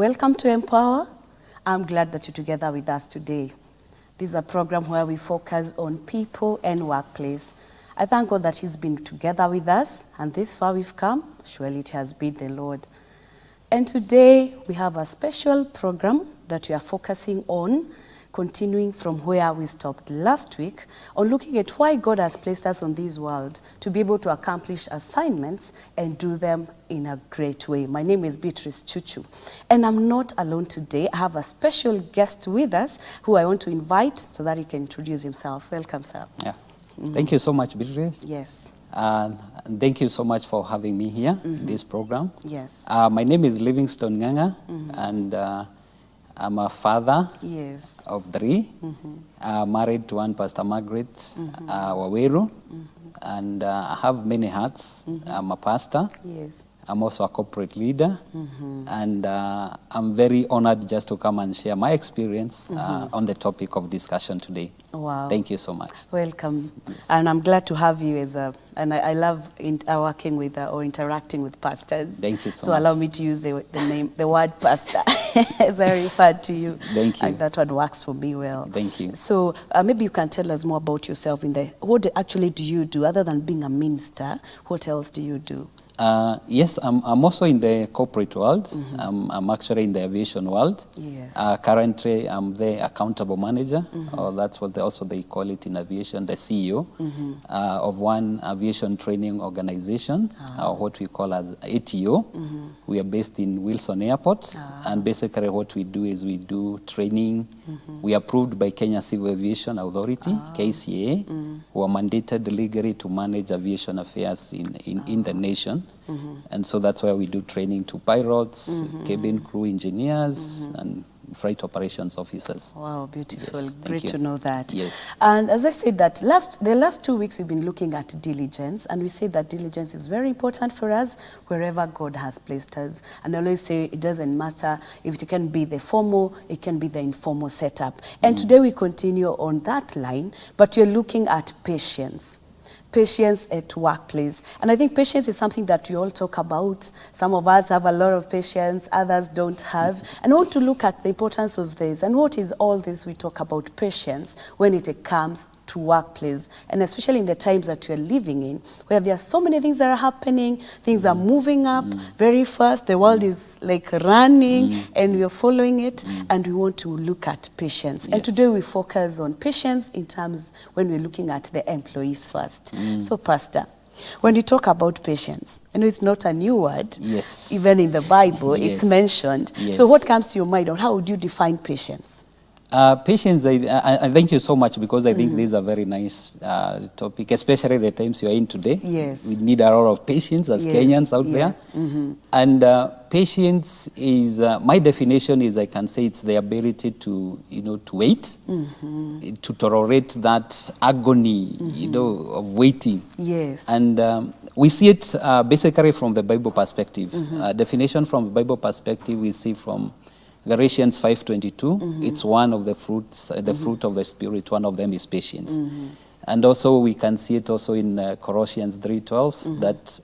Welcome to Empower. I'm glad that you're together with us today. This is a program where we focus on people and workplace. I thank God that He's been together with us, and this far we've come. Surely it has been the Lord. And today we have a special program that we are focusing on, continuing from where we stopped last week, on looking at why God has placed us on this world to be able to accomplish assignments and do them in a great way. My name is Beatrice Chuchu, and I'm not alone today. I have a special guest with us who I want to invite so that he can introduce himself. Welcome, sir. Yeah. Thank you so much, Beatrice. Yes. And thank you so much for having me here in this program. Yes. My name is Livingstone Nganga, and I'm a father Yes. of three, married to one Pastor Margaret Waweru, and I have many hats. I'm a pastor. Yes. I'm also a corporate leader, and I'm very honored just to come and share my experience on the topic of discussion today. Wow. Thank you so much. Welcome. Yes. And I'm glad to have you as and I love working with or interacting with pastors. Thank you so So much. allow me to use the word pastor as I referred to you. Thank you. And that one works for me well. Thank you. So maybe you can tell us more about yourself what actually do you do other than being a minister? What else do you do? Yes, I'm also in the corporate world. I'm actually in the aviation world. Yes. Currently, I'm the accountable manager, or that's what they call it in aviation, the CEO of one aviation training organization, what we call as ATO. We are based in Wilson Airport, and basically what we do is we do training. We are approved by Kenya Civil Aviation Authority, KCA, who are mandated legally to manage aviation affairs in the nation. And so that's why we do training to pilots, cabin crew engineers, and flight operations officers. Wow, beautiful. Yes, Great to know that. Yes. And as I said that the last 2 weeks we've been looking at diligence, and we say that diligence is very important for us wherever God has placed us. And I always say it doesn't matter if it can be the formal, it can be the informal setup. And today we continue on that line, but you're looking at patience. Patience at workplace. And I think patience is something that we all talk about. Some of us have a lot of patience, others don't have. And I want to look at the importance of this and what is all this we talk about patience when it comes to workplace, and especially in the times that we're living in, where there are so many things that are happening, things are moving up very fast, the world is like running, and we're following it, and we want to look at patience. And today we focus on patience in terms when we're looking at the employees first. So, Pastor, when you talk about patience, I know it's not a new word. Yes. Even in the Bible, it's Yes. mentioned. Yes. So what comes to your mind, or how would you define patience? Patience, I thank you so much, because I think this is a very nice topic, especially the times you are in today. Yes. We need a lot of patience as Kenyans out there. And patience is, my definition is, I can say it's the ability to wait, to tolerate that agony, of waiting. Yes. And we see it basically from the Bible perspective. Definition from the Bible perspective, we see from Galatians 5:22, it's one of the fruits, the fruit of the Spirit. One of them is patience. And also we can see it also in Colossians 3:12, that,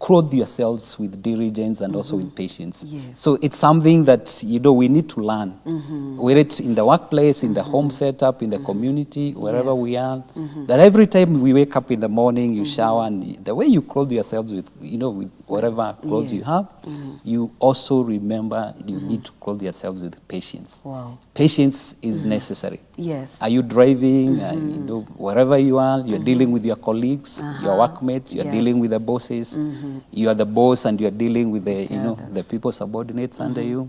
clothe yourselves with diligence and also with patience. Yes. So it's something that, we need to learn. Whether it's in the workplace, in the home setup, in the community, wherever we are, that every time we wake up in the morning, you shower, and the way you clothe yourselves with, with whatever clothes you have, you also remember you need to clothe yourselves with patience. Wow. Patience is necessary. Yes. Are you driving? Wherever you are, you're dealing with your colleagues, your workmates, you're dealing with the bosses. You are the boss, and you're dealing with the, the people subordinates under you.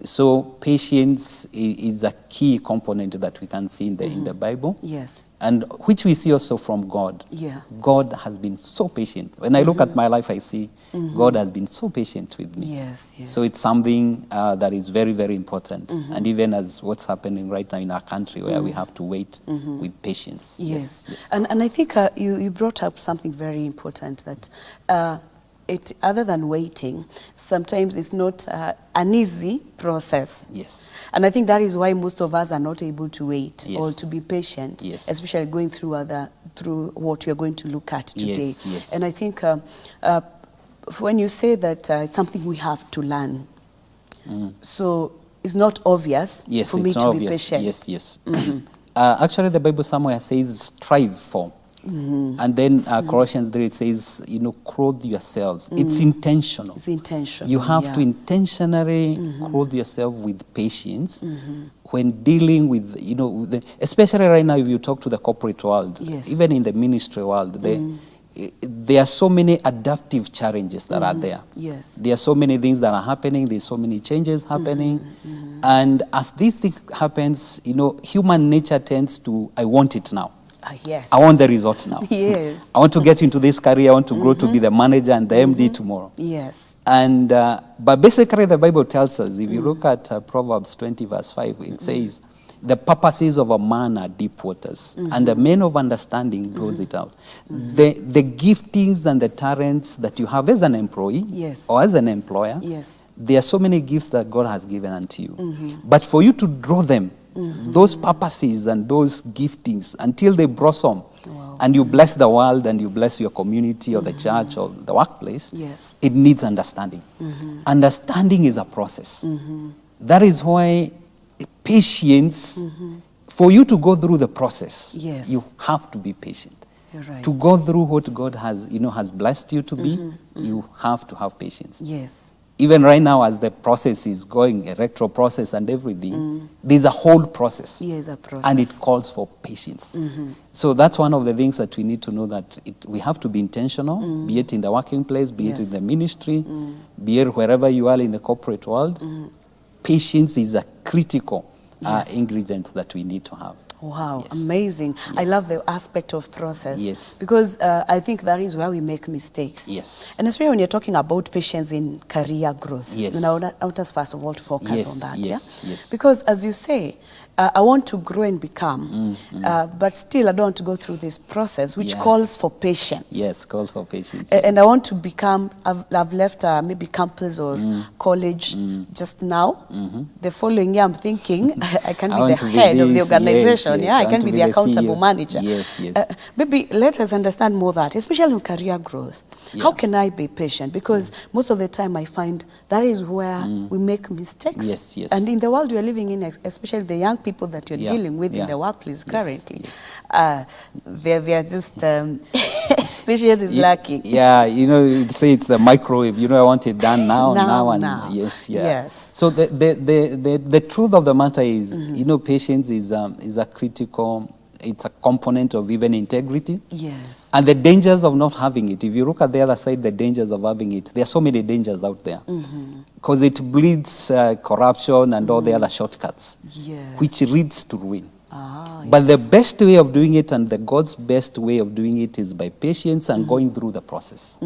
So patience is a key component that we can see in the Bible. Yes. And which we see also from God. Yeah. God has been so patient. When I look at my life, I see God has been so patient with me. Yes, yes. So it's something that is very, very important. And even as what's happening right now in our country, where we have to wait with patience. Yes. And I think you brought up something very important, that other than waiting, sometimes it's not an easy process. Yes. And I think that is why most of us are not able to wait or Yes. to be patient, Yes. especially going through what we are going to look at today. Yes, yes. And I think when you say that it's something we have to learn, So it's not obvious Yes, for me it's to not be obvious. patient. Yes, yes. Actually, the Bible somewhere says strive for. And then Colossians 3, it says, clothe yourselves. It's intentional. It's intentional. You have to intentionally clothe yourself with patience when dealing with, especially right now if you talk to the corporate world, Yes. even in the ministry world, there are so many adaptive challenges that are there. Yes. There are so many things that are happening. There's so many changes happening. And as this thing happens, human nature tends to, I want it now. Yes. I want the result now. Yes. I want to get into this career. I want to grow to be the manager and the MD tomorrow. Yes. And but basically, the Bible tells us, if you look at Proverbs 20, verse 5, it says, the purposes of a man are deep waters, and the man of understanding draws it out. The giftings and the talents that you have as an employee Yes. or as an employer, Yes. there are so many gifts that God has given unto you. But for you to draw them, those purposes and those giftings, until they blossom, and you bless the world and you bless your community or the church or the workplace, Yes. it needs understanding. Understanding is a process. That is why patience, for you to go through the process, Yes. you have to be patient. You're right. To go through what God has, has blessed you to be, you have to have patience. Yes. Even right now, as the process is going, electoral process and everything, there's a whole process. Yes, a process. And it calls for patience. So that's one of the things that we need to know, that we have to be intentional, be it in the working place, be it Yes. in the ministry, be it wherever you are in the corporate world. Patience is a critical Yes. ingredient that we need to have. Wow, Yes. amazing. I Yes. love the aspect of process. Yes. Because I think that is where we make mistakes. Yes. And especially when you're talking about patience in career growth. Yes. I want us first of all to focus Yes, on that. yes, Yeah? yes. Because as you say, I want to grow and become, but still I don't want to go through this process, which Yeah. calls for patience. Yes, calls for patience. And I want to become, I've left maybe campus or college just now. The following year I'm thinking I can I be want the to be head of the this, organization. yes, Yeah, I I want can to be be the the accountable CEO. manager. Yes, yes. Maybe let us understand more that, especially in career growth. How can I be patient? Because most of the time I find that is where we make mistakes. Yes, yes. And in the world we are living in, especially the young people that you're Yeah, dealing with yeah. in the workplace Yes, currently, yes. they are just, patience is lacking. Yeah, say it's the microwave. I want it done now, and Now. yes, yeah. Yes. So the truth of the matter is, patience is a critical. It's a component of even integrity. Yes. And the dangers of not having it. If you look at the other side, the dangers of having it, there are so many dangers out there. Because it breeds corruption and all the other shortcuts, Yes. which leads to ruin. Ah, But the best way of doing it, and the God's best way of doing it, is by patience and going through the process.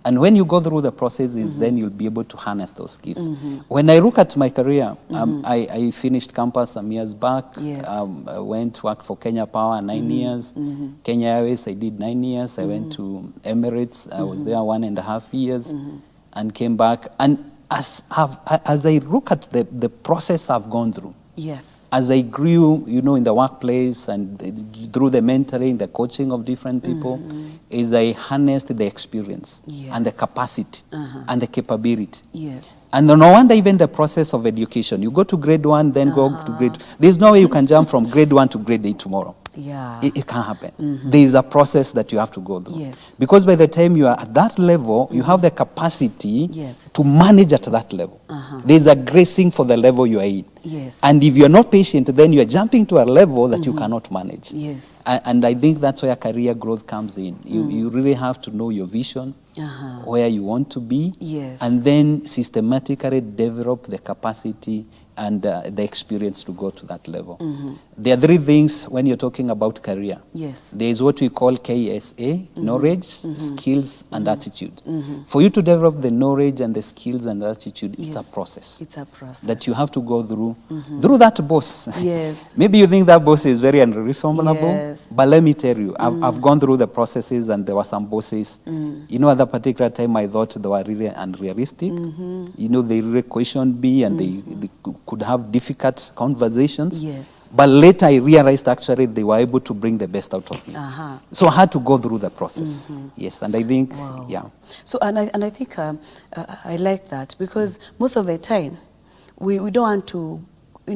And when you go through the processes, then you'll be able to harness those gifts. When I look at my career, I finished campus some years back. Yes. I went to work for Kenya Power 9 years. Kenya Airways, I did 9 years. I went to Emirates. I was there 1.5 years and came back. And as I look at the process I've gone through, Yes. as I grew, in the workplace and through the mentoring, the coaching of different people, is I harnessed the experience and the Yes. capacity and the capability. Yes. And no wonder even the process of education. You go to grade 1, then go to grade 2. There's no way you can jump from grade 1 to grade 8 tomorrow. Yeah. It can't happen. There is a process that you have to go through. Yes. Because by the time you are at that level, you have the capacity Yes. to manage at that level. There's a gracing for the level you are in. Yes. And if you're not patient, then you're jumping to a level that you cannot manage. Yes. And I think that's where career growth comes in. You really have to know your vision, where you want to be, Yes. and then systematically develop the capacity and the experience to go to that level. There are 3 things when you're talking about career. Yes. There is what we call KSA, knowledge, skills, and attitude. For you to develop the knowledge and the skills and attitude, it's a Yes. process It's a process. that you have to go through that boss. Yes. Maybe you think that boss is very unreasonable, Yes. but let me tell you, I've gone through the processes, and there were some bosses. At that particular time, I thought they were really unrealistic. They really questioned me, and they could have difficult conversations. Yes. But later I realized actually they were able to bring the best out of me. So I had to go through the process. Yes, and I think, Wow. yeah. So, and I think I like that, because most of the time, we don't want to,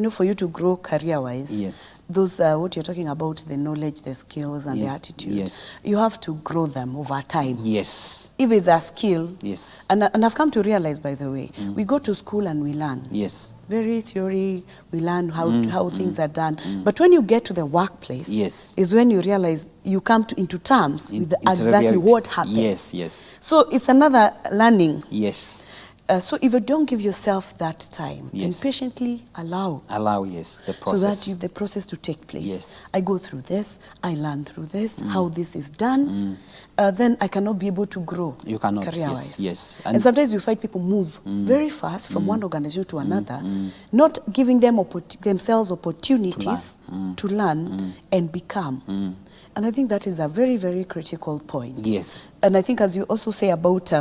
for you to grow career-wise, Yes. those, what you're talking about, the knowledge, the skills, and the attitude, yes. you have to grow them over time. Yes. If it's a skill, Yes. and I've come to realize, by the way, we go to school and we learn. Yes. Very theory, we learn how things are done. But when you get to the workplace, Yes. is when you realize you come into terms with It's exactly reality. what happened. Yes, yes. So it's another learning. Yes. So if you don't give yourself that time and Yes. patiently allow Yes, the process. so that the process to take place. Yes. I go through this, I learn through this, how this is done, then I cannot be able to grow You cannot, career-wise. yes. And sometimes you find people move very fast from one organization to another, not giving them themselves opportunities to learn and become. And I think that is a very, very critical point. Yes. And I think, as you also say about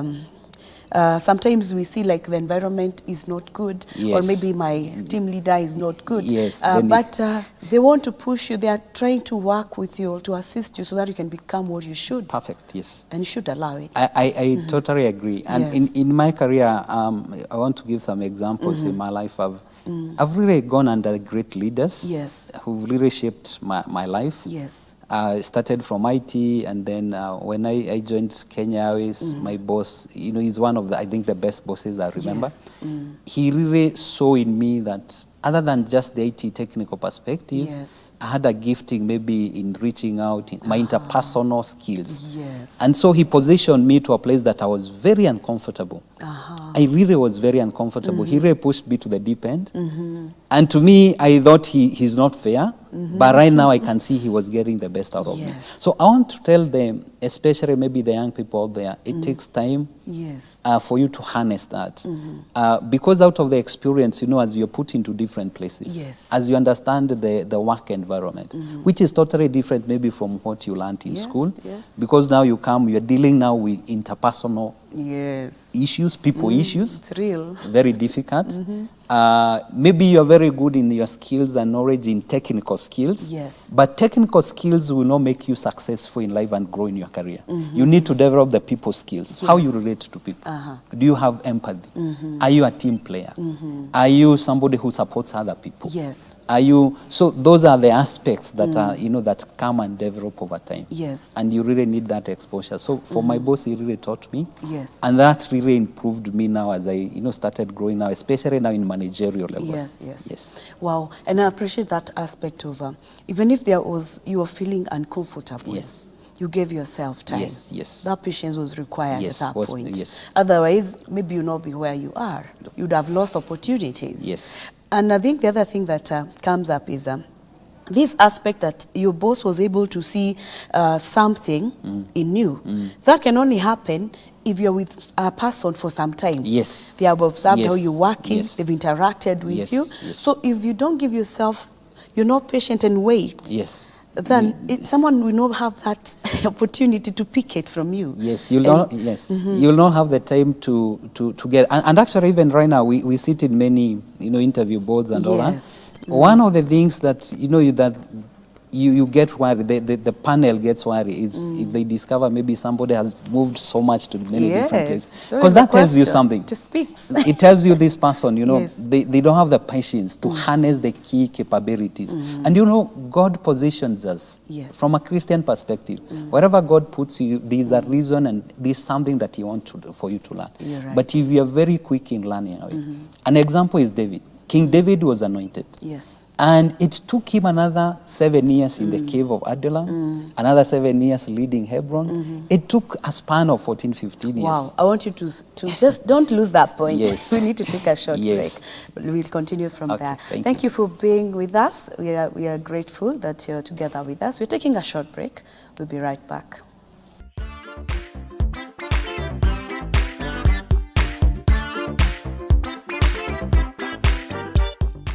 sometimes we see like the environment is not good, or Yes. maybe my team leader is not good. Yes, But they want to push you. They are trying to work with you, to assist you so that you can become what you should. Perfect, yes. And you should allow it. I totally agree. And Yes. in my career, I want to give some examples in my life. I've really gone under great leaders Yes. who've really shaped my life. Yes. I started from IT, and then when I joined Kenya Airways, my boss, he's one of I think the best bosses I remember. Yes. He really saw in me that other than just the IT technical perspective, Yes. I had a gifting maybe in reaching out, in my interpersonal skills. Yes. And so he positioned me to a place that I was very uncomfortable. I really was very uncomfortable. He really pushed me to the deep end. And to me, I thought he's not fair. But right now, I can see he was getting the best out of me. Yes. So I want to tell them, especially maybe the young people out there, it takes time Yes. for you to harness that. Because out of the experience, as you're put into different places, Yes. as you understand the work environment, which is totally different maybe from what you learned in Yes, school. yes. Because now you're dealing now with interpersonal Yes. issues, people issues. It's real. Very difficult. Maybe you're very good in your skills and knowledge in technical skills. Yes. But technical skills will not make you successful in life and grow in your career. You need to develop the people skills, how you Yes. relate to people. Do you have empathy? Are you a team player? Are you somebody who supports other people? Yes. So those are the aspects that are, that come and develop over time. Yes. And you really need that exposure. So for my boss, he really taught me. Yes. And that really improved me now as I, started growing now, especially now in managerial levels. Yes, yes. Yes. Wow. And I appreciate that aspect of, even if you were feeling uncomfortable, Yes. you gave yourself time. Yes, yes. That patience was required Yes, at that point. yes. Otherwise, maybe you'll not be where you are. You'd have lost opportunities. Yes. And I think the other thing that comes up is this aspect that your boss was able to see something in you. That can only happen if you're with a person for some time. Yes. They have observed how Yes. you're working, Yes. they've interacted with Yes. you. Yes. So if you don't give yourself, you're not patient and wait, Yes. then someone will not have that opportunity to pick it from you. Yes, you'll not. Yes, you'll not have the time to get. And actually, even right now, we sit in many interview boards and all that. Yes. One of the things that you get worried, the panel gets worried is if they discover maybe somebody has moved so much to many different places, So because it's a that tells you question. something. It speaks. It tells you this person, Yes. they don't have the patience to harness the key capabilities. And God positions us Yes. from a Christian perspective. Wherever God puts you, there's a reason and there's something that He wants for you to learn. You're right. But if you're very quick in learning, an example is David. King David was anointed. Yes. And it took him another 7 years in the cave of Adullam, another 7 years leading Hebron. It took a span of 14, 15 years. Wow. I want you to just don't lose that point. Yes. We need to take a short Yes. break. We'll continue from Okay, there. thank you for being with us. We are grateful that you're together with us. We're taking a short break. We'll be right back.